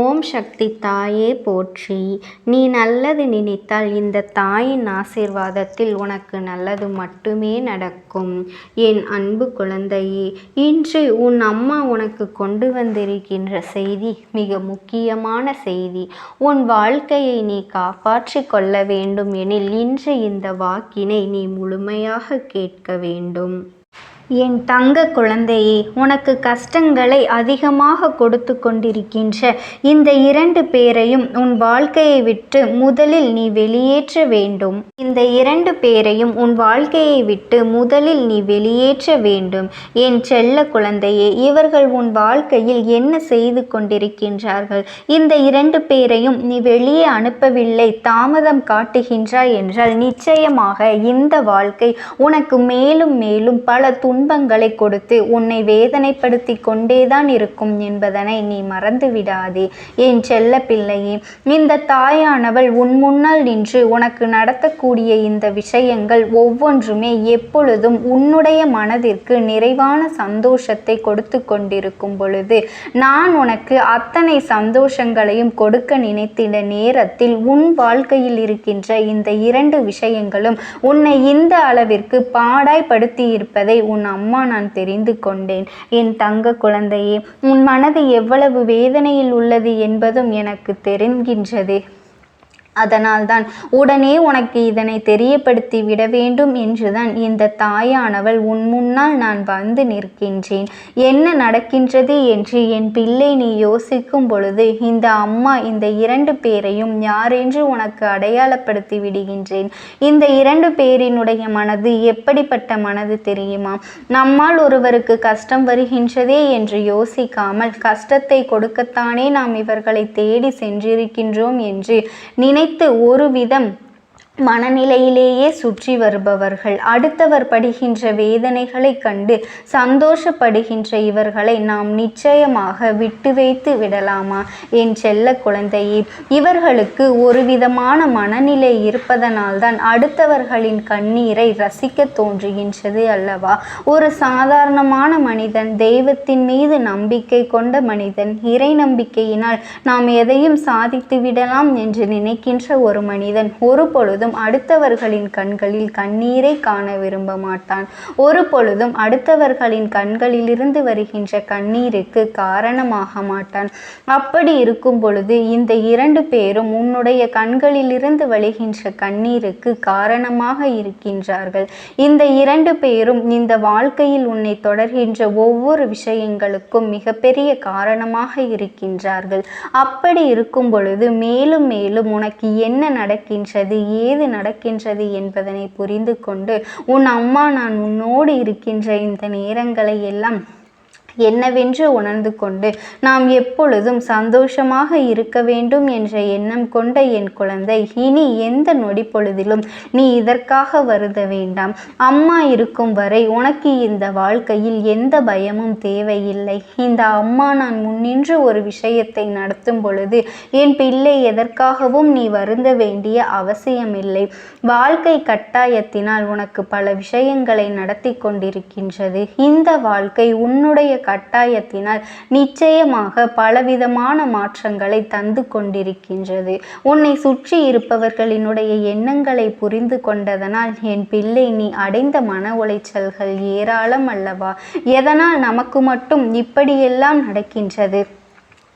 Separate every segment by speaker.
Speaker 1: ஓம் சக்தி தாயே போற்றி. நீ நல்லது நினைத்தால் இந்த தாயின் ஆசீர்வாதத்தில் உனக்கு நல்லது மட்டுமே நடக்கும். என் அன்பு குழந்தையே, இன்று உன் அம்மா உனக்கு கொண்டு வந்திருக்கின்ற செய்தி மிக முக்கியமான செய்தி. உன் வாழ்க்கையை நீ காப்பாற்றி கொள்ள வேண்டும் எனில் இன்று இந்த வாக்கினை நீ முழுமையாக கேட்க வேண்டும். என் தங்க குழந்தையே, உனக்கு கஷ்டங்களை அதிகமாக கொடுத்து கொண்டிருக்கின்ற இந்த 2 பேரையும் உன் வாழ்க்கையை விட்டு முதலில் நீ வெளியேற்ற வேண்டும். இந்த 2 பேரையும் உன் வாழ்க்கையை விட்டு முதலில் நீ வெளியேற்ற வேண்டும். என் செல்ல குழந்தையே, இவர்கள் உன் வாழ்க்கையில் என்ன செய்து கொண்டிருக்கின்றார்கள்? இந்த 2 பேரையும் நீ வெளியே அனுப்பவில்லை, தாமதம் காட்டுகின்றாய் என்றால் நிச்சயமாக இந்த வாழ்க்கை உனக்கு மேலும் மேலும் பல துன்பங்களை கொடுத்து உன்னை வேதனைப்படுத்தி கொண்டேதான் இருக்கும் என்பதனை நீ மறந்து விடாதே. என் செல்ல பிள்ளையே, இந்த தாயானவள் உன் முன்னால் நின்று உனக்கு நடத்தக்கூடிய இந்த விஷயங்கள் ஒவ்வொன்றுமே எப்பொழுதும் உன்னுடைய மனதிற்கு நிறைவான சந்தோஷத்தை கொடுத்து கொண்டிருக்கும் பொழுது நான் உனக்கு அத்தனை சந்தோஷங்களையும் கொடுக்க நினைத்திட நேரத்தில் உன் வாழ்க்கையில் இருக்கின்ற இந்த 2 விஷயங்களும் உன்னை இந்த அளவிற்கு பாடாய்படுத்தி இருப்பதை உன் அம்மா நான் தெரிந்து கொண்டேன். என் தங்க குழந்தையே, உன் மனது எவ்வளவு வேதனையில் உள்ளது என்பதும் எனக்கு தெரிகின்றது. அதனால்தான் உடனே உனக்கு இதனை தெரியப்படுத்தி விட வேண்டும் என்றுதான் இந்த தாயானவள் உன் முன்னால் நான் வந்து நிற்கின்றேன். என்ன நடக்கின்றது என்று என் பிள்ளை நீ யோசிக்கும் பொழுது இந்த அம்மா இந்த 2 பேரையும் யாரென்று உனக்கு அடையாளப்படுத்தி விடுகின்றேன். இந்த 2 பேரினுடைய மனது எப்படிப்பட்ட மனது தெரியுமா? நம்மால் ஒருவருக்கு கஷ்டம் வருகின்றதே என்று யோசிக்காமல் கஷ்டத்தை கொடுக்கத்தானே நாம் இவர்களை தேடி சென்றிருக்கின்றோம் என்று நினைத்து ஒரு விதம் மனநிலையிலேயே சுற்றி வருபவர்கள். அடுத்தவர் படுகின்ற வேதனைகளை கண்டு சந்தோஷப்படுகின்ற இவர்களை நாம் நிச்சயமாக விட்டு வைத்து விடலாமா? என் செல்ல குழந்தையே, இவர்களுக்கு ஒரு விதமான மனநிலை இருப்பதனால்தான் அடுத்தவர்களின் கண்ணீரை ரசிக்க தோன்றுகின்றது அல்லவா? ஒரு சாதாரணமான மனிதன், தெய்வத்தின் மீது நம்பிக்கை கொண்ட மனிதன், இறை நம்பிக்கையினால் நாம் எதையும் சாதித்து விடலாம் என்று நினைக்கின்ற ஒரு மனிதன் ஒரு பொழுதும் அடுத்தவர்களின் கண்களில் கண்ணீரை காண விரும்ப மாட்டான். ஒரு பொழுதும் அடுத்தவர்களின் கண்களிலிருந்து வருகின்ற கண்ணீருக்கு காரணமாக மாட்டான். அப்படி இருக்கும் பொழுது இந்த 2 பேரும் உன்னுடைய கண்களிலிருந்து வழிகின்ற கண்ணீருக்கு காரணமாக இருக்கின்றார்கள். இந்த 2 பேரும் இந்த வாழ்க்கையில் உன்னை தொடர்கின்ற ஒவ்வொரு விஷயங்களுக்கும் மிகப்பெரிய காரணமாக இருக்கின்றார்கள். அப்படி இருக்கும் பொழுது மேலும் மேலும் உனக்கு என்ன நடக்கின்றது, ஏது நடக்கின்றது என்பதனை புரிந்து கொண்டு உன் அம்மா நான் உன்னோடு இருக்கின்ற இந்த நேரங்களை எல்லாம் என்னவென்று உணர்ந்து கொண்டு நாம் எப்பொழுதும் சந்தோஷமாக இருக்க வேண்டும் என்ற எண்ணம் கொண்ட என் குழந்தை, இனி எந்த நொடி பொழுதிலும் நீ இதற்காக வருந்த வேண்டாம். அம்மா இருக்கும் வரை உனக்கு இந்த வாழ்க்கையில் எந்த பயமும் தேவையில்லை. இந்த அம்மா நான் முன்னின்று ஒரு விஷயத்தை நடத்தும் பொழுது என் பிள்ளை எதற்காகவும் நீ வருந்த வேண்டிய அவசியமில்லை. வாழ்க்கை கட்டாயத்தினால் உனக்கு பல விஷயங்களை நடத்தி கொண்டிருக்கின்றது. இந்த வாழ்க்கை உன்னுடைய கட்டாயத்தினால் நிச்சயமாக பலவிதமான மாற்றங்களை தந்து கொண்டிருக்கின்றது. உன்னை சுற்றி இருப்பவர்களினுடைய எண்ணங்களை புரிந்து கொண்டதனால் என் பிள்ளை நீ அடைந்த மன உளைச்சல்கள் ஏராளம் அல்லவா? எதனால் நமக்கு மட்டும் இப்படியெல்லாம் நடக்கின்றது?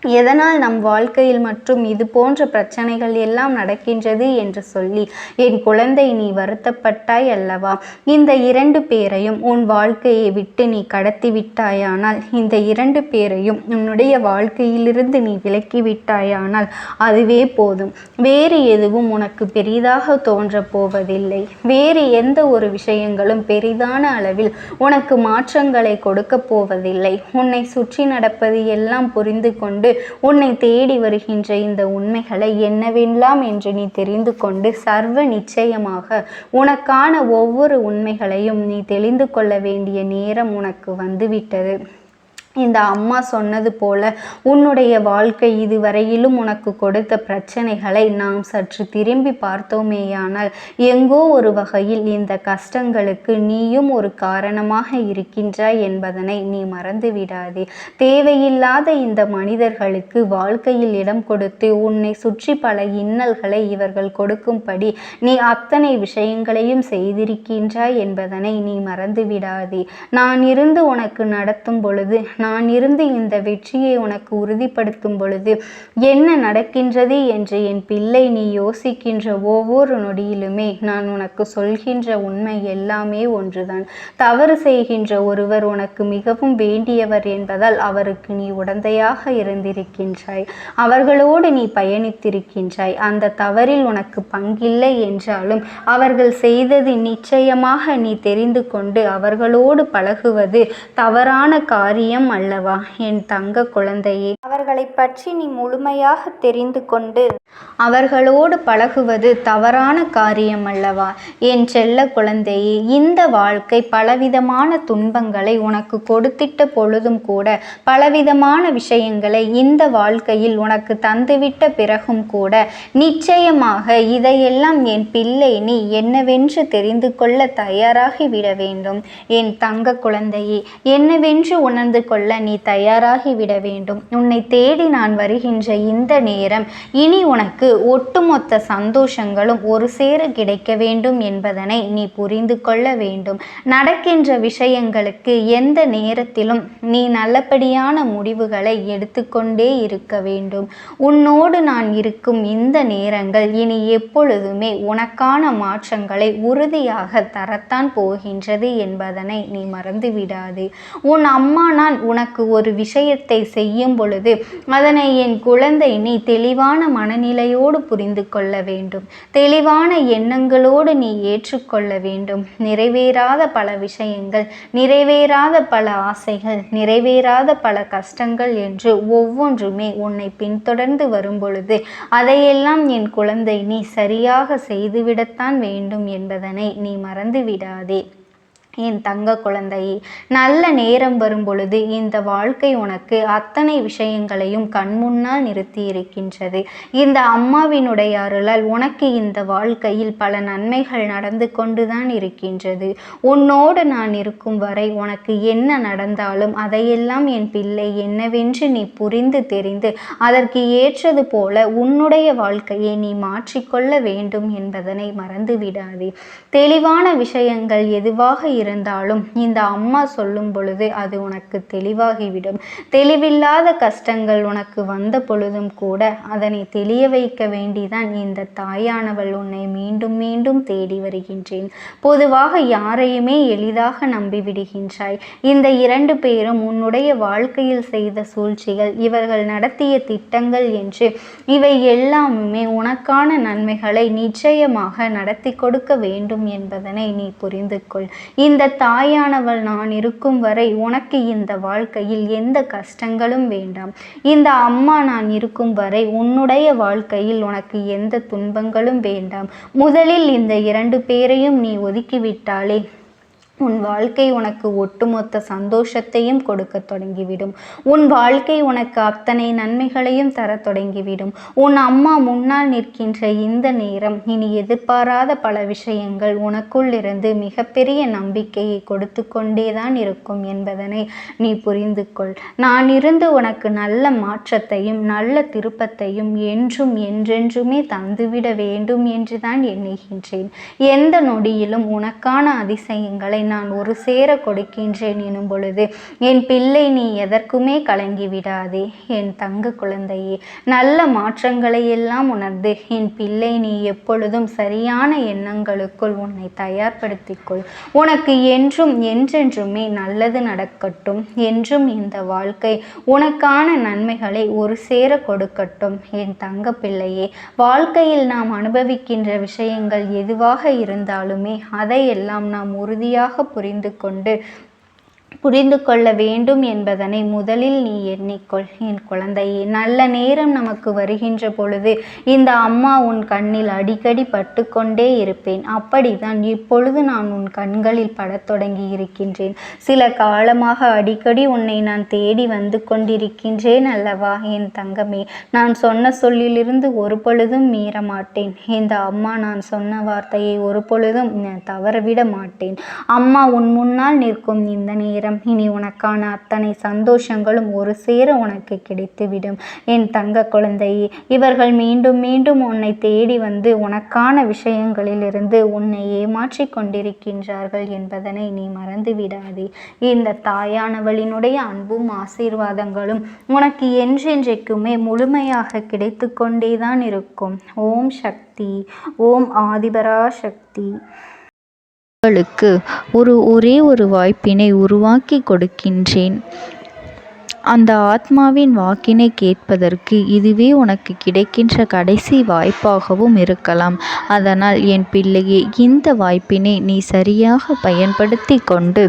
Speaker 1: எதனால் நம் வாழ்க்கையில் மற்றும் இது போன்ற பிரச்சனைகள் எல்லாம் நடக்கின்றது என்று சொல்லி என் குழந்தை நீ வருத்தப்பட்டாய் அல்லவா? இந்த 2 பேரையும் உன் வாழ்க்கையை விட்டு நீ கடத்தி விட்டாயானால், இந்த 2 பேரையும் உன்னுடைய வாழ்க்கையிலிருந்து நீ விலக்கி விட்டாயானால் அதுவே போதும். வேறு எதுவும் உனக்கு பெரிதாக தோன்ற போவதில்லை. வேறு எந்த ஒரு விஷயங்களும் பெரிதான அளவில் உனக்கு மாற்றங்களை கொடுக்க போவதில்லை. உன்னை சுற்றி நடப்பது எல்லாம் புரிந்து கொண்டு உன்னை தேடி வருகின்ற இந்த உண்மைகளை என்னவெல்லாம் என்று நீ தெரிந்து கொண்டு சர்வ நிச்சயமாக உனக்கான ஒவ்வொரு உண்மைகளையும் நீ தெளிந்து கொள்ள வேண்டிய நேரம் உனக்கு வந்துவிட்டது. இந்த அம்மா சொன்னது போல உன்னுடைய வாழ்க்கை இதுவரையிலும் உனக்கு கொடுத்த பிரச்சனைகளை நாம் சற்று திரும்பி பார்த்தோமேயானால் எங்கோ ஒரு வகையில் இந்த கஷ்டங்களுக்கு நீயும் ஒரு காரணமாக இருக்கின்றாய் என்பதனை நீ மறந்து விடாதே. தேவையில்லாத இந்த மனிதர்களுக்கு வாழ்க்கையில் இடம் கொடுத்து உன்னை சுற்றி பல இன்னல்களை இவர்கள் கொடுக்கும்படி நீ அத்தனை விஷயங்களையும் செய்திருக்கின்றாய் என்பதனை நீ மறந்து விடாதே. நான் இருந்து உனக்கு நடத்தும் பொழுது, நான் இருந்து இந்த வெற்றியை உனக்கு உறுதிப்படுத்தும் பொழுது என்ன நடக்கின்றது என்று என் பிள்ளை நீ யோசிக்கின்ற ஒவ்வொரு நொடியிலுமே நான் உனக்கு சொல்கின்ற உண்மை எல்லாமே ஒன்றுதான். தவறு செய்கின்ற ஒருவர் உனக்கு மிகவும் வேண்டியவர் என்பதால் அவருக்கு நீ உடந்தையாக இருந்திருக்கின்றாய், அவர்களோடு நீ பயணித்திருக்கின்றாய். அந்த தவறில் உனக்கு பங்கில்லை என்றாலும் அவர்கள் செய்தது நிச்சயமாக நீ தெரிந்து கொண்டு அவர்களோடு பழகுவது தவறான காரியம் அல்லவா என் தங்க குழந்தையே? அவர்களை பற்றி நீ முழுமையாக தெரிந்து கொண்டு அவர்களோடு பழகுவது தவறான காரியம் அல்லவா என் செல்ல குழந்தையே? இந்த வாழ்க்கை பலவிதமான துன்பங்களை உனக்கு கொடுத்திட்ட பொழுதும் கூட, பலவிதமான விஷயங்களை இந்த வாழ்க்கையில் உனக்கு தந்துவிட்ட பிறகும் கூட, நிச்சயமாக இதையெல்லாம் என் பிள்ளை நீ என்னவென்று தெரிந்து கொள்ள தயாராகி விட வேண்டும் என் தங்க குழந்தையே. என்னவென்று உணர்ந்து கொள்ள நீ தயாராகி விட வேண்டும். உன்னை தேடி நான் வருகின்ற இந்த நேரம் இனி உனக்கு ஒட்டுமொத்த சந்தோஷங்களும் ஒரு சேர கிடைக்க வேண்டும் என்பதனை நீ புரிந்து கொள்ள வேண்டும். நடக்கின்ற விஷயங்களுக்கு எந்த நேரத்திலும் நீ நல்லபடியான முடிவுகளை எடுத்துக்கொண்டே இருக்க வேண்டும். உன்னோடு நான் இருக்கும் இந்த நேரங்கள் இனி எப்பொழுதுமே உனக்கான மாற்றங்களை உறுதியாக தரத்தான் போகின்றது என்பதனை நீ மறந்து விடாதே. உன் அம்மா நான் உனக்கு ஒரு விஷயத்தை செய்யும் பொழுது அதனை என் குழந்தை நீ தெளிவான மனநிலையோடு புரிந்து கொள்ள வேண்டும். தெளிவான எண்ணங்களோடு நீ ஏற்றுக்கொள்ள வேண்டும். நிறைவேறாத பல விஷயங்கள், நிறைவேறாத பல ஆசைகள், நிறைவேறாத பல கஷ்டங்கள் என்று ஒவ்வொன்றுமே உன்னை பின்தொடர்ந்து வரும் பொழுது அதையெல்லாம் என் குழந்தை நீ சரியாக செய்துவிடத்தான் வேண்டும் என்பதனை நீ மறந்து விடாதே என் தங்க குழந்தையே. நல்ல நேரம் வரும் பொழுது இந்த வாழ்க்கை உனக்கு அத்தனை விஷயங்களையும் கண்முன்னால் நிறுத்தி இருக்கின்றது. இந்த அம்மாவினுடைய அருளால் உனக்கு இந்த வாழ்க்கையில் பல நன்மைகள் நடந்து கொண்டுதான் இருக்கின்றது. உன்னோடு நான் இருக்கும் வரை உனக்கு என்ன நடந்தாலும் அதையெல்லாம் என் பிள்ளை என்னவென்று நீ புரிந்து தெரிந்து அதற்கு ஏற்றது போல உன்னுடைய வாழ்க்கையை நீ மாற்றிக்கொள்ள வேண்டும் என்பதனை மறந்து விடாதே. தெளிவான விஷயங்கள் எதுவாக இருந்தாலும் இந்த அம்மா சொல்லும் பொழுது அது உனக்கு தெளிவாகிவிடும். தெளிவில்லாத கஷ்டங்கள் உனக்கு வந்த பொழுதும் கூட அதனை தெளிய வைக்க வேண்டிதான் இந்த தாயானவள் உன்னை மீண்டும் மீண்டும் தேடி வருகின்றேன். பொதுவாக யாரையுமே எளிதாக நம்பிவிடுகின்றாய். இந்த 2 பேரும் உன்னுடைய வாழ்க்கையில் செய்த சூழ்ச்சிகள், இவர்கள் நடத்திய திட்டங்கள் என்று இவை எல்லாமே உனக்கான நன்மைகளை நிச்சயமாக நடத்தி கொடுக்க வேண்டும் என்பதனை நீ புரிந்து கொள். இந்த தாயானவள் நான் இருக்கும் வரை உனக்கு இந்த வாழ்க்கையில் எந்த கஷ்டங்களும் வேண்டாம். இந்த அம்மா நான் இருக்கும் வரை உன்னுடைய வாழ்க்கையில் உனக்கு எந்த துன்பங்களும் வேண்டாம். முதலில் இந்த 2 பேரையும் நீ ஒதுக்கிவிட்டாலே உன் வாழ்க்கை உனக்கு ஒட்டுமொத்த சந்தோஷத்தையும் கொடுக்க தொடங்கிவிடும். உன் வாழ்க்கை உனக்கு அத்தனை நன்மைகளையும் தர தொடங்கிவிடும். உன் அம்மா முன்னால் நிற்கின்ற இந்த நேரம் இனி எதிர்பாராத பல விஷயங்கள் உனக்குள் இருந்து மிகப்பெரிய நம்பிக்கையை கொடுத்து கொண்டேதான் இருக்கும் என்பதனை நீ புரிந்து கொள். நான் இருந்து உனக்கு நல்ல மாற்றத்தையும் நல்ல திருப்பத்தையும் என்றும் என்றென்றுமே தந்துவிட வேண்டும் என்றுதான் எண்ணுகின்றேன். எந்த நொடியிலும் உனக்கான அதிசயங்களை நான் ஒரு சேர கொடுக்கின்றேன் எனும் பொழுது என் பிள்ளை நீ எதற்குமே கலங்கி விடாதே என் தங்க குழந்தையே. நல்ல மாற்றங்களை எல்லாம் உணர்ந்து என் பிள்ளை நீ எப்பொழுதும் சரியான எண்ணங்களுக்குள் உன்னை தயார்படுத்திக்கொள். உனக்கு என்றும் என்றென்றுமே நல்லது நடக்கட்டும். என்றும் இந்த வாழ்க்கை உனக்கான நன்மைகளை ஒரு சேர கொடுக்கட்டும் என் தங்க பிள்ளையே. வாழ்க்கையில் நாம் அனுபவிக்கின்ற விஷயங்கள் எதுவாக இருந்தாலுமே அதையெல்லாம் நாம் உறுதியாக புரிந்து கொண்டு புரிந்து கொள்ள வேண்டும் என்பதனை முதலில் நீ எண்ணிக்கொள். என் குழந்தையே, நல்ல நேரம் நமக்கு வருகின்ற பொழுது இந்த அம்மா உன் கண்ணில் அடிக்கடி பட்டு கொண்டே இருப்பேன். அப்படித்தான் இப்பொழுது நான் உன் கண்களில் படத் தொடங்கி இருக்கின்றேன். சில காலமாக அடிக்கடி உன்னை நான் தேடி வந்து கொண்டிருக்கின்றேன் அல்லவா என் தங்கமே. நான் சொன்ன சொல்லிலிருந்து ஒரு பொழுதும் மீற மாட்டேன். இந்த அம்மா நான் சொன்ன வார்த்தையை ஒரு பொழுதும் தவறவிட மாட்டேன். அம்மா உன் முன்னால் நிற்கும் இந்த நேரம் இனி உனக்கான அத்தனை சந்தோஷங்களும் ஒரு சேர உனக்கு கிடைத்துவிடும் என் தங்க குழந்தையே. இவர்கள் மீண்டும் மீண்டும் உன்னை தேடி வந்து உனக்கான விஷயங்களிலிருந்து உன்னை ஏமாற்றி கொண்டிருக்கின்றார்கள் என்பதனை நீ மறந்து விடாதே. இந்த தாயானவளினுடைய அன்பும் ஆசீர்வாதங்களும் உனக்கு என்றென்றைக்குமே முழுமையாக கிடைத்து கொண்டேதான் இருக்கும். ஓம் சக்தி, ஓம் ஆதிபரா சக்தி.
Speaker 2: உங்களுக்கு ஒரே ஒரு வாய்ப்பினை உருவாக்கி கொடுக்கின்றேன். அந்த ஆத்மாவின் வாக்கினை கேட்பதற்கு இதுவே உனக்கு கிடைக்கின்ற கடைசி வாய்ப்பாகவும் இருக்கலாம். அதனால் என் பிள்ளையே, இந்த வாய்ப்பினை நீ சரியாக பயன்படுத்தி கொண்டு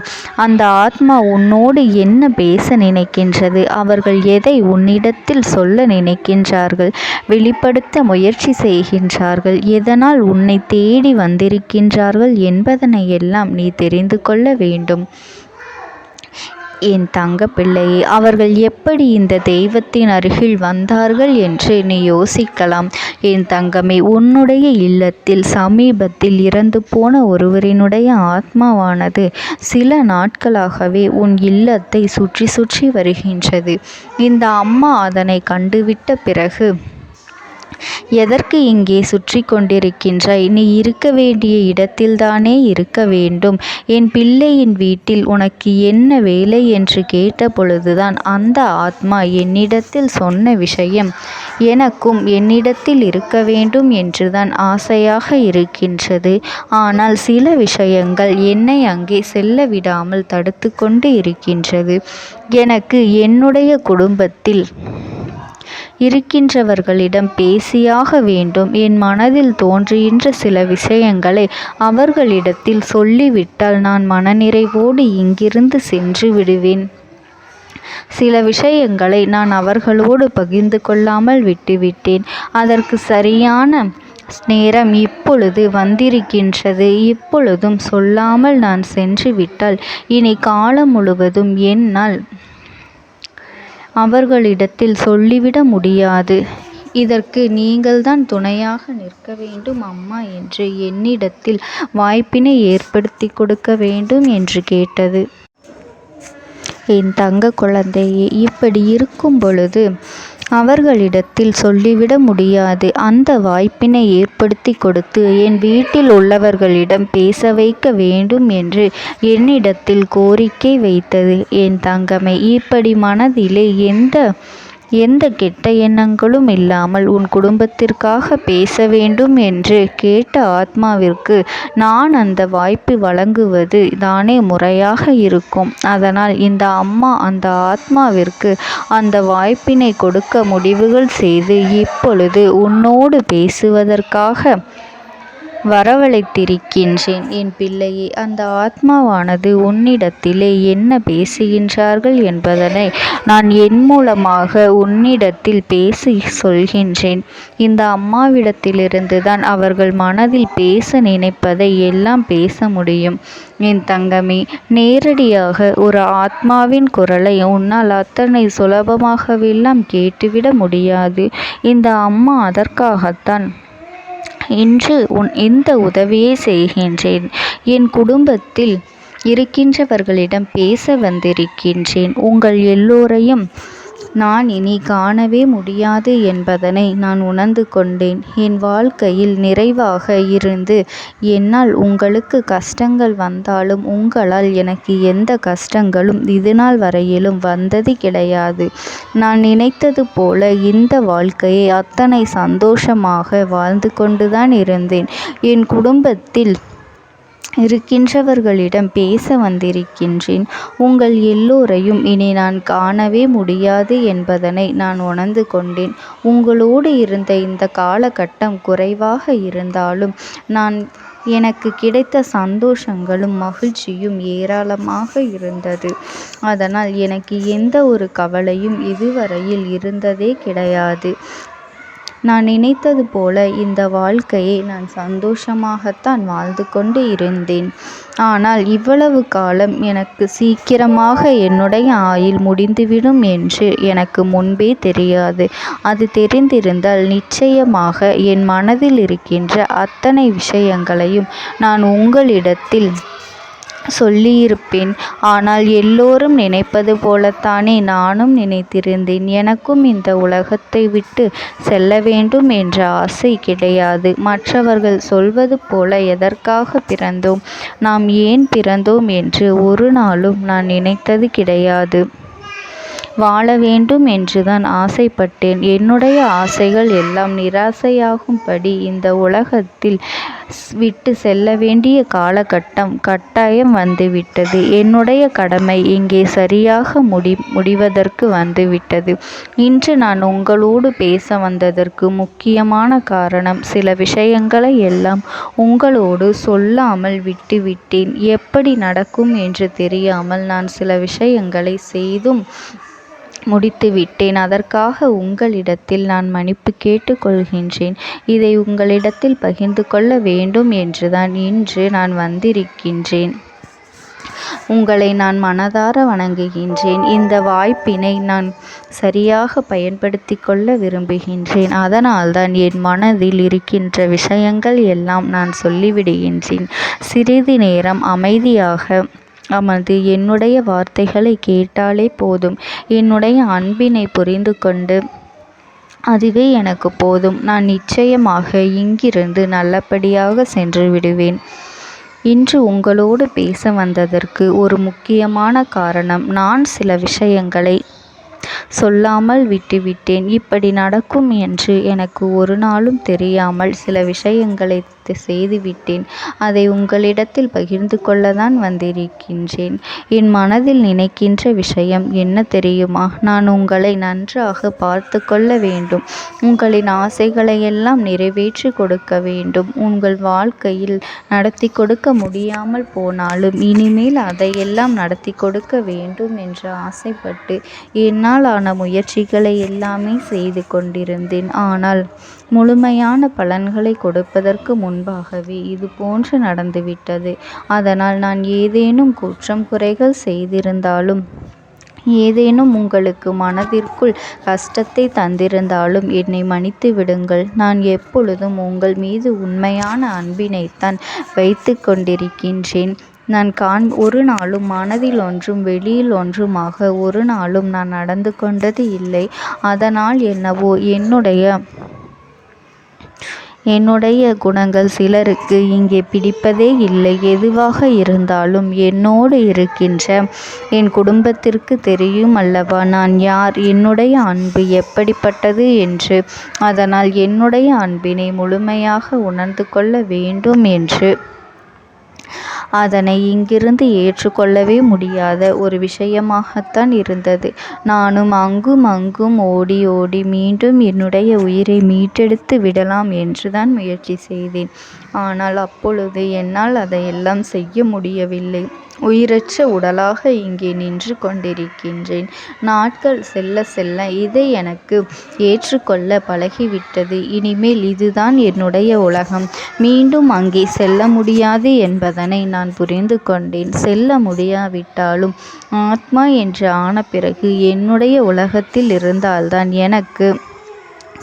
Speaker 2: அந்த ஆத்மா உன்னோடு என்ன பேச நினைக்கின்றது, அவர்கள் எதை உன்னிடத்தில் சொல்ல நினைக்கின்றார்கள், வெளிப்படுத்த முயற்சி செய்கின்றார்கள், எதனால் உன்னை தேடி வந்திருக்கின்றார்கள் என்பதனை எல்லாம் நீ தெரிந்து கொள்ள வேண்டும். என் தங்க பிள்ளையே, அவர்கள் எப்படி இந்த தெய்வத்தின் அருகில் வந்தார்கள் என்று நீ யோசிக்கலாம். என் தங்கமே, உன்னுடைய இல்லத்தில் சமீபத்தில் இறந்து போன ஒருவரினுடைய ஆத்மாவானது சில நாட்களாகவே உன் இல்லத்தை சுற்றி சுற்றி வருகின்றது. இந்த அம்மா அதனை கண்டுவிட்ட பிறகு, எதற்கு இங்கே சுற்றி கொண்டிருக்கின்றாய்? நீ இருக்க வேண்டிய இடத்தில்தானே இருக்க வேண்டும். என் பிள்ளையின் வீட்டில் உனக்கு என்ன வேலை என்று கேட்ட பொழுதுதான் அந்த ஆத்மா என்னிடத்தில் சொன்ன விஷயம், எனக்கும் என்னிடத்தில் இருக்க வேண்டும் என்றுதான் ஆசையாக இருக்கின்றது. ஆனால் சில விஷயங்கள் என்னை அங்கே செல்ல விடாமல் தடுத்து கொண்டு இருக்கின்றது. எனக்கு என்னுடைய குடும்பத்தில் இருக்கின்றவர்களிடம் பேசியாக வேண்டும். என் மனதில் தோன்றுகின்ற சில விஷயங்களை அவர்களிடத்தில் சொல்லிவிட்டால் நான் மனநிறைவோடு இங்கிருந்து சென்று விடுவேன். சில விஷயங்களை நான் அவர்களோடு பகிர்ந்து கொள்ளாமல் விட்டுவிட்டேன். அதற்கு சரியான நேரம் இப்பொழுது வந்திருக்கின்றது. இப்பொழுதும் சொல்லாமல் நான் சென்று விட்டால் இனி காலம் முழுவதும் என்னால் அவர்களிடத்தில் சொல்லிவிட முடியாது. இதற்கு நீங்கள்தான் துணையாக நிற்க வேண்டும் அம்மா என்று என்னிடத்தில் வாய்ப்பினை ஏற்படுத்தி கொடுக்க வேண்டும் என்று கேட்டது. என் தங்க குழந்தையே, இப்படி இருக்கும் பொழுது அவர்களிடத்தில் சொல்லிவிட முடியாது. அந்த வாய்ப்பினை ஏற்படுத்தி கொடுத்து என் வீட்டில் உள்ளவர்களிடம் பேச வைக்க வேண்டும் என்று என்னிடத்தில் கோரிக்கை வைத்தது. என் தங்கமே, இப்படி மனதிலே எந்த கெட்ட எண்ணங்களும் இல்லாமல் உன் குடும்பத்திற்காக பேச வேண்டும் என்று கேட்ட ஆத்மாவிற்கு நான் அந்த வாய்ப்பு வழங்குவது தானே முறையாக இருக்கும். அதனால் இந்த அம்மா அந்த ஆத்மாவிற்கு அந்த வாய்ப்பினை கொடுக்க முடிவுகள் செய்து இப்பொழுது உன்னோடு பேசுவதற்காக வரவழைத்திருக்கின்றேன். என் பிள்ளையே, அந்த ஆத்மாவானது உன்னிடத்திலே என்ன பேசுகின்றார்கள் என்பதனை நான் என் மூலமாக உன்னிடத்தில் பேசி சொல்கின்றேன். இந்த அம்மாவிடத்திலிருந்து தான் அவர்கள் மனதில் பேச நினைப்பதை எல்லாம் பேச முடியும். என் தங்கமே, நேரடியாக ஒரு ஆத்மாவின் குரலை உன்னால் அத்தனை சுலபமாகவெல்லாம் கேட்டுவிட முடியாது. இந்த அம்மா அதற்காகத்தான் இன்று இந்த உதவியை செய்கின்றேன். என் குடும்பத்தில் இருக்கின்றவர்களிடம் பேச வந்திருக்கின்றேன். உங்கள் எல்லோரையும் நான் இனி காணவே முடியாது என்பதனை நான் உணர்ந்து கொண்டேன். என் வாழ்க்கையில் நிறைவாக இருந்து என்னால் உங்களுக்கு கஷ்டங்கள் வந்தாலும் உங்களால் எனக்கு எந்த கஷ்டங்களும் இதுநாள் வரையிலும் வந்தது கிடையாது. நான் நினைத்தது போல இந்த வாழ்க்கையை அத்தனை சந்தோஷமாக வாழ்ந்து கொண்டுதான் இருந்தேன். என் குடும்பத்தில் இருக்கின்றவர்களிடம் பேச வந்திருக்கின்றேன். உங்கள் எல்லோரையும் இனி நான் காணவே முடியாது என்பதனை நான் உணர்ந்து கொண்டேன். உங்களோடு இருந்த இந்த காலகட்டம் குறைவாக இருந்தாலும் நான் எனக்கு கிடைத்த சந்தோஷங்களும் மகிழ்ச்சியும் ஏராளமாக இருந்தது. அதனால் எனக்கு எந்த ஒரு கவலையும் இதுவரையில் இருந்ததே கிடையாது. நான் நினைத்தது போல இந்த வாழ்க்கையை நான் சந்தோஷமாகத்தான் வாழ்ந்து கொண்டு இருந்தேன். ஆனால் இவ்வளவு காலம் எனக்கு சீக்கிரமாக என்னுடைய ஆயுள் முடிந்துவிடும் என்று எனக்கு முன்பே தெரியாது. அது தெரிந்திருந்தால் நிச்சயமாக என் மனதில் இருக்கின்ற அத்தனை விஷயங்களையும் நான் உங்களிடத்தில் சொல்லியிருப்பேன். ஆனால் எல்லோரும் நினைப்பது போலத்தானே நானும் நினைத்திருந்தேன். எனக்கும் இந்த உலகத்தை விட்டு செல்ல வேண்டும் என்ற ஆசை கிடையாது. மற்றவர்கள் சொல்வது போல எதற்காக பிறந்தோம், நாம் ஏன் பிறந்தோம் என்று ஒரு நாளும் நான் நினைத்தது கிடையாது. வாழ வேண்டும் என்றுதான் ஆசைப்பட்டேன். என்னுடைய ஆசைகள் எல்லாம் நிராசையாகும்படி இந்த உலகத்தில் விட்டு செல்ல வேண்டிய காலகட்டம் கட்டாயம் வந்துவிட்டது. என்னுடைய கடமை இங்கே சரியாக முடிவதற்கு வந்துவிட்டது. இன்று நான் உங்களோடு பேச வந்ததற்கு முக்கியமான காரணம், சில விஷயங்களை எல்லாம் உங்களோடு சொல்லாமல் விட்டுவிட்டேன். எப்படி நடக்கும் என்று தெரியாமல் நான் சில விஷயங்களை செய்தும் முடித்துவிட்டேன். அதற்காக உங்களிடத்தில் நான் மன்னிப்பு கேட்டுக்கொள்கின்றேன். இதை உங்களிடத்தில் பகிர்ந்து கொள்ள வேண்டும் என்றுதான் இன்று நான் வந்திருக்கின்றேன். உங்களை நான் மனதார வணங்குகின்றேன். இந்த வாய்ப்பினை நான் சரியாக பயன்படுத்தி கொள்ள விரும்புகின்றேன். அதனால்தான் என் மனதில் இருக்கின்ற விஷயங்கள் எல்லாம் நான் சொல்லிவிடுகின்றேன். சிறிது நேரம் அமைதியாக அமர்ந்து என்னுடைய வார்த்தைகளை கேட்டாலே போதும். என்னுடைய அன்பினை புரிந்து கொண்டு அதுவே எனக்கு போதும். நான் நிச்சயமாக இங்கிருந்து நல்லபடியாக சென்று விடுவேன். இன்று உங்களோடு பேச வந்ததற்கு ஒரு முக்கியமான காரணம், நான் சில விஷயங்களை சொல்லாமல் விட்டுவிட்டேன். இப்படி நடக்கும் என்று எனக்கு ஒரு நாளும் தெரியாமல் சில விஷயங்களை செய்துவிட்டேன். அதை உங்களிடத்தில் பகிர்ந்து கொள்ளத்தான் வந்திருக்கின்றேன். என் மனதில் நினைக்கின்ற விஷயம் என்ன தெரியுமா? நான் உங்களை நன்றாக பார்த்து கொள்ள வேண்டும். உங்களின் ஆசைகளை எல்லாம் நிறைவேற்றி கொடுக்க வேண்டும். உங்கள் வாழ்க்கையில் நடத்தி கொடுக்க முடியாமல் போனாலும் இனிமேல் அதையெல்லாம் நடத்தி கொடுக்க வேண்டும் என்று ஆசைப்பட்டு என்னால் ஆன முயற்சிகளை எல்லாமே செய்து கொண்டிருந்தேன். ஆனால் முழுமையான பலன்களை கொடுப்பதற்கு முன்பாகவே இது போன்று நடந்துவிட்டது. அதனால் நான் ஏதேனும் குற்றம் குறைகள் செய்திருந்தாலும், ஏதேனும் உங்களுக்கு மனதிற்குள் கஷ்டத்தை தந்திருந்தாலும் என்னை மன்னித்து விடுங்கள். நான் எப்பொழுதும் உங்கள் மீது உண்மையான அன்பினைத்தான் வைத்து கொண்டிருக்கின்றேன். நான் ஒரு நாளும் மனதில் ஒன்றும் வெளியில் ஒன்றுமாக ஒரு நாளும் நான் நடந்து கொண்டது இல்லை. அதனால் என்னவோ என்னுடைய குணங்கள் சிலருக்கு இங்கே பிடிப்பதே இல்லை. எதுவாக இருந்தாலும் என்னோடு இருக்கின்ற என் குடும்பத்திற்கு தெரியும் அல்லவா நான் யார், என்னுடைய அன்பு எப்படிப்பட்டது என்று. அதனால் என்னுடைய அன்பினை முழுமையாக உணர்ந்து கொள்ள வேண்டும் என்று அதனை இங்கிருந்து ஏற்றுக்கொள்ளவே முடியாத ஒரு விஷயமாகத்தான் இருந்தது. நானும் அங்கும் அங்கும் ஓடி ஓடி மீண்டும் என்னுடைய உயிரை மீட்டெடுத்து விடலாம் என்றுதான் முயற்சி செய்தேன். ஆனால் அப்பொழுது என்னால் அதையெல்லாம் செய்ய முடியவில்லை. உயிரற்ற உடலாக இங்கே நின்று கொண்டிருக்கின்றேன். நாட்கள் செல்ல செல்ல இதை எனக்கு ஏற்றுக்கொள்ள பழகிவிட்டது. இனிமேல் இதுதான் என்னுடைய உலகம். மீண்டும் அங்கே செல்ல முடியாது என்பதனை நான் புரிந்து கொண்டேன். செல்ல முடியாவிட்டாலும் ஆத்மா என்று ஆன பிறகு என்னுடைய உலகத்தில் இருந்தால்தான் எனக்கு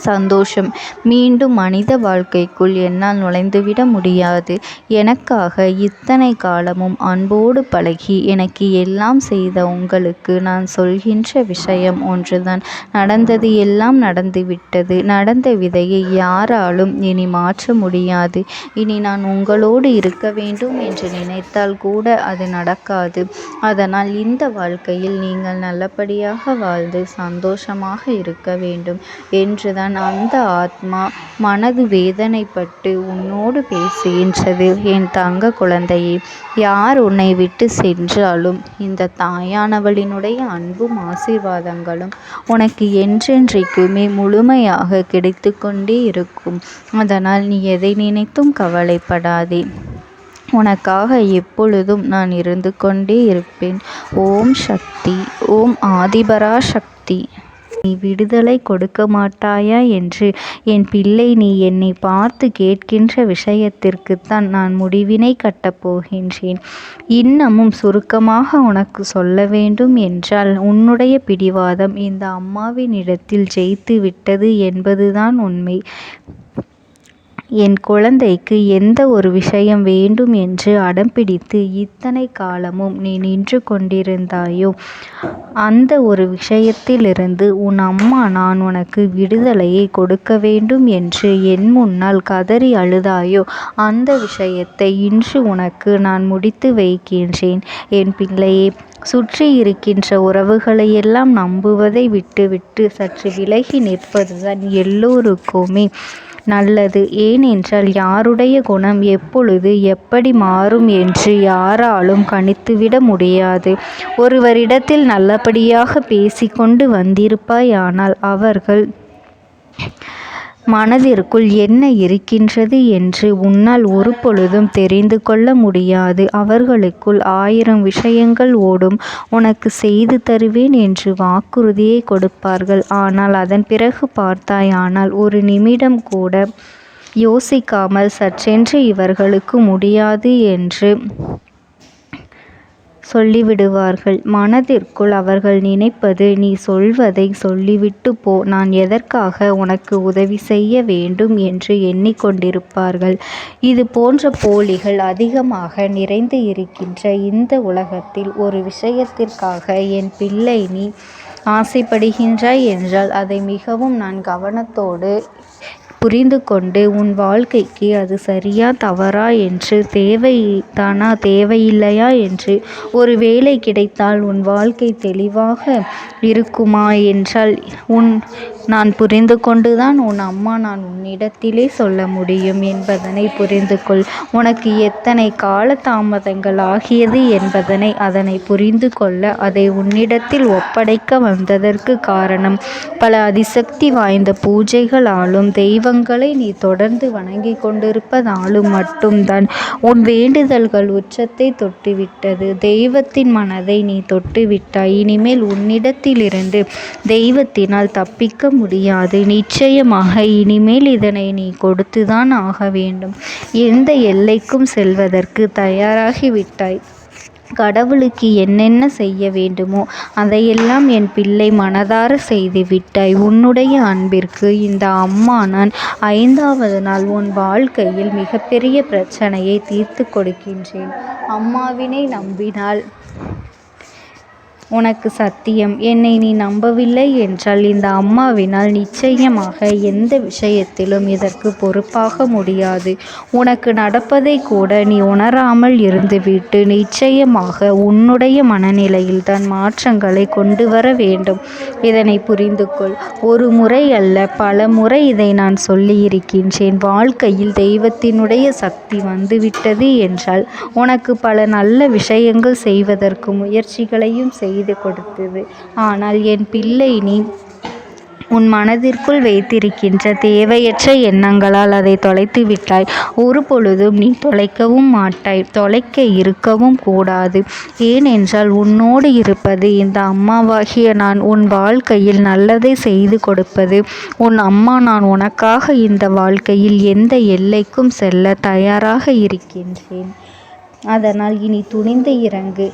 Speaker 2: சந்தோஷம். மீண்டும் மனித வாழ்க்கைக்குள் என்னால் நுழைந்துவிட முடியாது. எனக்காக இத்தனை காலமும் அன்போடு பழகி எனக்கு எல்லாம் செய்த உங்களுக்கு நான் சொல்கின்ற விஷயம் ஒன்றுதான். நடந்தது எல்லாம் நடந்துவிட்டது. நடந்த விதையை யாராலும் இனி மாற்ற முடியாது. இனி நான் உங்களோடு இருக்க வேண்டும் என்று நினைத்தால் கூட அது நடக்காது. அதனால் இந்த வாழ்க்கையில் நீங்கள் நல்லபடியாக வாழ்ந்து சந்தோஷமாக இருக்க வேண்டும் என்றுதான் அந்த ஆத்மா மனது வேதனைப்பட்டு உன்னோடு பேசுகின்றது. என் தங்க குழந்தையே, யார் உன்னை விட்டு சென்றாலும் இந்த தாயானவளினுடைய அன்பும் ஆசீர்வாதங்களும் உனக்கு என்றென்றைக்குமே முழுமையாக கிடைத்து கொண்டே இருக்கும். அதனால் நீ எதை நினைத்தும் கவலைப்படாதே. உனக்காக எப்பொழுதும் நான் இருந்து கொண்டே இருப்பேன். ஓம் சக்தி. ஓம் ஆதிபரா சக்தி. நீ விடுதலை கொடுக்க மாட்டாயா என்று என் பிள்ளை நீ என்னை பார்த்து கேட்கின்ற விஷயத்திற்குத்தான் நான் முடிவினை கட்டப் போகின்றேன். இன்னமும் சுருக்கமாக உனக்கு சொல்ல வேண்டும் என்றால், உன்னுடைய பிடிவாதம் இந்த அம்மாவினிடத்தில் ஜெயித்து விட்டது என்பதுதான் உண்மை. என் குழந்தைக்கு எந்த ஒரு விஷயம் வேண்டும் என்று அடம்பிடித்து இத்தனை காலமும் நீ நின்று கொண்டிருந்தாயோ, அந்த ஒரு விஷயத்திலிருந்து உன் அம்மா நான் உனக்கு விடுதலையை கொடுக்க வேண்டும் என்று என் முன்னால் கதறி அழுதாயோ, அந்த விஷயத்தை இன்று உனக்கு நான் முடித்து வைக்கின்றேன். என் பிள்ளையே, சுற்றி இருக்கின்ற உறவுகளையெல்லாம் நம்புவதை விட்டுவிட்டு சற்று விலகி நிற்பதுதான் எல்லோருக்குமே நல்லது. ஏனென்றால் யாருடைய குணம் எப்பொழுது எப்படி மாறும் என்று யாராலும் கணித்துவிட முடியாது. ஒருவரிடத்தில் நல்லபடியாக பேசிக்கொண்டு வந்திருப்பாயானால் அவர்கள் மனதிற்குள் என்ன இருக்கின்றது என்று உன்னால் ஒரு பொழுதும் தெரிந்து கொள்ள முடியாது. அவர்களுக்குள் 1000 விஷயங்கள் ஓடும். உனக்கு செய்து தருவேன் என்று வாக்குறுதியை கொடுப்பார்கள். ஆனால் அதன் பிறகு பார்த்தாயானால் ஒரு நிமிடம் கூட யோசிக்காமல் சற்றென்று இவர்களுக்கு முடியாது என்று சொல்லிவிடுவார்கள். மனதிற்குள் அவர்கள் நினைப்பது, நீ சொல்வதை சொல்லிவிட்டு போ, நான் எதற்காக உனக்கு உதவி செய்ய வேண்டும் என்று எண்ணிக்கொண்டிருப்பார்கள். இது போன்ற போலிகள் அதிகமாக நிறைந்து இருக்கின்ற இந்த உலகத்தில் ஒரு விஷயத்திற்காக என் பிள்ளை நீ ஆசைப்படுகின்றாய் என்றால் அதை மிகவும் நான் கவனத்தோடு புரிந்து கொண்டு உன் வாழ்க்கைக்கு அது சரியா தவறா என்று, தேவைதானா தேவையில்லையா என்று, ஒரு வேலை கிடைத்தால் உன் வாழ்க்கை தெளிவாக இருக்குமா என்றால் நான் புரிந்து கொண்டுதான் உன் அம்மா நான் உன்னிடத்திலே சொல்ல முடியும் என்பதனை புரிந்து கொள். உனக்கு எத்தனை கால தாமதங்கள் ஆகியது என்பதனை அதனை புரிந்து கொள்ள அதை உன்னிடத்தில் ஒப்படைக்க வந்ததற்கு காரணம், பல அதிசக்தி வாய்ந்த பூஜைகளாலும் தெய்வங்களை நீ தொடர்ந்து வணங்கி கொண்டிருப்பதாலும் மட்டும்தான் உன் வேண்டுதல்கள் உச்சத்தை தொட்டுவிட்டது. தெய்வத்தின் மனதை நீ தொட்டுவிட்டாய். இனிமேல் உன்னிடத்திலிருந்து தெய்வத்தினால் தப்பிக்க முடியாது. நிச்சயமாக இனிமேல் இதனை நீ கொடுத்துதான் ஆக வேண்டும். எந்த எல்லைக்கும் செல்வதற்கு தயாராகிவிட்டாய். கடவுளுக்கு என்னென்ன செய்ய வேண்டுமோ அதையெல்லாம் என் பிள்ளை மனதார செய்து விட்டாய். உன்னுடைய அன்பிற்கு இந்த அம்மா நான் 5வது நாள் உன் வாழ்க்கையில் மிகப்பெரிய பிரச்சனையை தீர்த்து கொடுக்கின்றேன். அம்மாவினை நம்பினால் உனக்கு சத்தியம். என்னை நீ நம்பவில்லை என்றால் இந்த அம்மாவினால் நிச்சயமாக எந்த விஷயத்திலும் இதற்கு பொறுப்பாக முடியாது. உனக்கு நடப்பதை கூட நீ உணராமல் இருந்துவிட்டு நிச்சயமாக உன்னுடைய மனநிலையில் தான் மாற்றங்களை கொண்டு வர வேண்டும். இதனை புரிந்து கொள். ஒரு முறை அல்ல, பல முறை இதை நான் சொல்லியிருக்கின்றேன். வாழ்க்கையில் தெய்வத்தினுடைய சக்தி வந்துவிட்டது என்றால் உனக்கு பல நல்ல விஷயங்கள் செய்வதற்கு முயற்சிகளையும் செய்து கொடுத்தது. ஆனால் என் பிள்ளை நீ உன் மனதிற்குள் வைத்திருக்கின்ற தேவையற்ற எண்ணங்களால் அதை தொலைத்து விட்டாய். ஒரு பொழுதும் நீ தொலைக்கவும் மாட்டாய். தொலைக்க இருக்கவும் கூடாது. ஏனென்றால் உன்னோடு இருப்பது இந்த அம்மாவாகிய நான். உன் வாழ்க்கையில் நல்லதை செய்து கொடுப்பது உன் அம்மா நான். உனக்காக இந்த வாழ்க்கையில் எந்த எல்லைக்கும் செல்ல தயாராக இருக்கின்றேன். அதனால் இனி துணிந்து இறங்கு.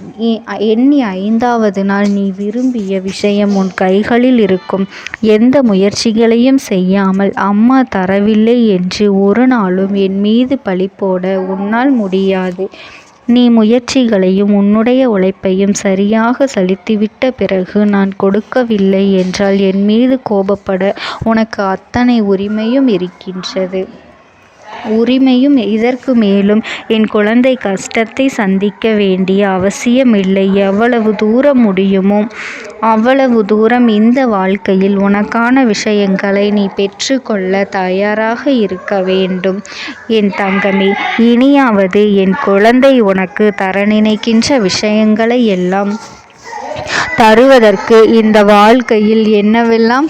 Speaker 2: எண்ணி 5வது நாள் நீ விரும்பிய விஷயம் உன் கைகளில் இருக்கும். எந்த முயற்சிகளையும் செய்யாமல் அம்மா தரவில்லை என்று ஒரு நாளும் என் மீது பழி போட உன்னால் முடியாது. நீ முயற்சிகளையும் உன்னுடைய உழைப்பையும் சரியாக செலுத்திவிட்ட பிறகு நான் கொடுக்கவில்லை என்றால் என் மீது கோபப்பட உனக்கு அத்தனை உரிமையும் இருக்கின்றது. இதற்கு மேலும் என் குழந்தை கஷ்டத்தை சந்திக்க வேண்டிய அவசியமில்லை. எவ்வளவு தூரம் முடியுமோ அவ்வளவு தூரம் இந்த வாழ்க்கையில் உனக்கான விஷயங்களை நீ பெற்றுக்கொள்ள தயாராக இருக்க வேண்டும். என் தங்கமே, இனியாவது என் குழந்தை உனக்கு தர நினைக்கின்ற விஷயங்களை எல்லாம் தருவதற்கு இந்த வாழ்க்கையில் என்னவெல்லாம்